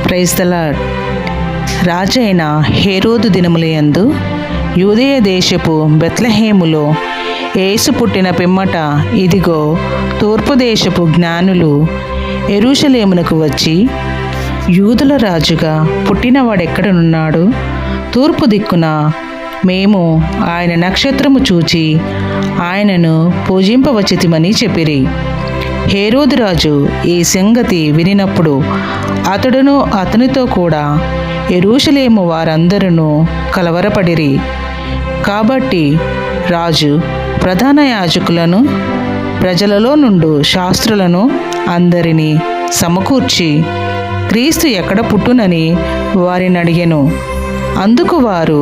Praise the lord. రాజైన హేరోదు దినములయందు యూదయ దేశపు బెత్లెహేములో యేసు పుట్టిన పిమ్మట ఇదిగో తూర్పు దేశపు జ్ఞానులు యెరూషలేమునకు వచ్చి, యూదుల రాజుగా పుట్టినవాడెక్కడనున్నాడు? తూర్పు దిక్కున మేము ఆయన నక్షత్రము చూచి ఆయనను పూజింపవచ్చితిమని చెప్పిరి. హేరోదు రాజు ఈ సంగతి వినినప్పుడు అతడును అతనితో కూడా యెరూషలేము వారందరూ కలవరపడిరి. కాబట్టి రాజు ప్రధాన యాజకులను ప్రజలలో నుండి శాస్త్రులను అందరినీ సమకూర్చి క్రీస్తు ఎక్కడ పుట్టునని వారిని అడిగెను. అందుకు వారు,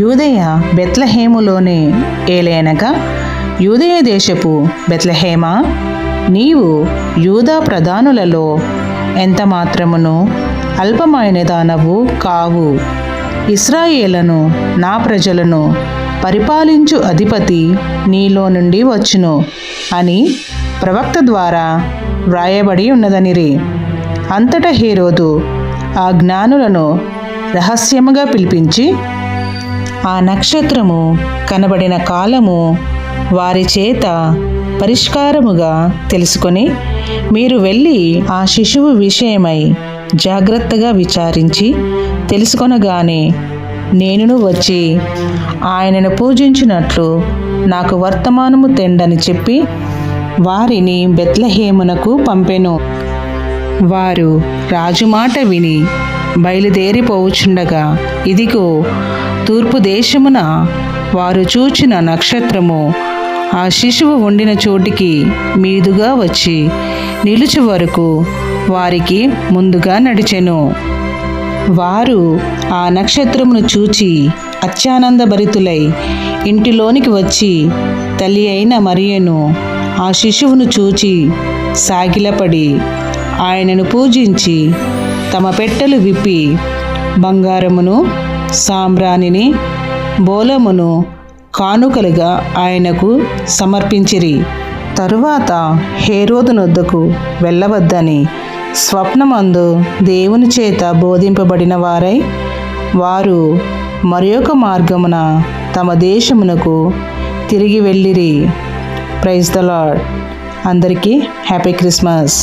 యూదయ బెత్లెహేములోనే ఏలైనగా యూదయ దేశపు బెత్లెహేమా, నీవు యూదా ప్రధానులలో ఎంత మాత్రమును అల్పమైన దానవు కావు. ఇశ్రాయేలును నా ప్రజలను పరిపాలించు అధిపతి నీలో నుండి వచ్చును అని ప్రవక్త ద్వారా వ్రాయబడి ఉన్నదనిరి. అంతటా హేరోదు ఆ జ్ఞానులను రహస్యముగా పిలిపించి ఆ నక్షత్రము కనబడిన కాలము వారి చేత పరిష్కారముగా తెలుసుకొని, మీరు వెళ్ళి ఆ శిశువు విషయమై జాగ్రత్తగా విచారించి తెలుసుకొనగానే నేనును వచ్చి ఆయనను పూజించినట్లు నాకు వర్తమానము తెండని చెప్పి వారిని బెత్లెహేమునకు పంపెను. వారు రాజు మాట విని బయలుదేరిపోవుచుండగా ఇదిగో తూర్పు దేశమున వారు చూచిన నక్షత్రము ఆ శిశువు ఉండిన చోటికి మీదుగా వచ్చి నిలుచు వరకు వారికి ముందుగా నడిచెను. వారు ఆ నక్షత్రమును చూచి అత్యానందభరితులై ఇంటిలోనికి వచ్చి తల్లి అయిన మరియను ఆ శిశువును చూచి సాగిలపడి ఆయనను పూజించి తమ పెట్టెలు విప్పి బంగారమును సాంబ్రాణిని బోలమును కానుకలుగా ఆయనకు సమర్పించిరి. తరువాత హేరోదు నొద్దకు వెళ్ళవద్దని స్వప్నమందు దేవుని చేత బోధింపబడిన వారై వారు మరొక మార్గమున తమ దేశమునకు తిరిగి వెళ్ళిరి. Praise the lord. అందరికీ హ్యాపీ క్రిస్మస్.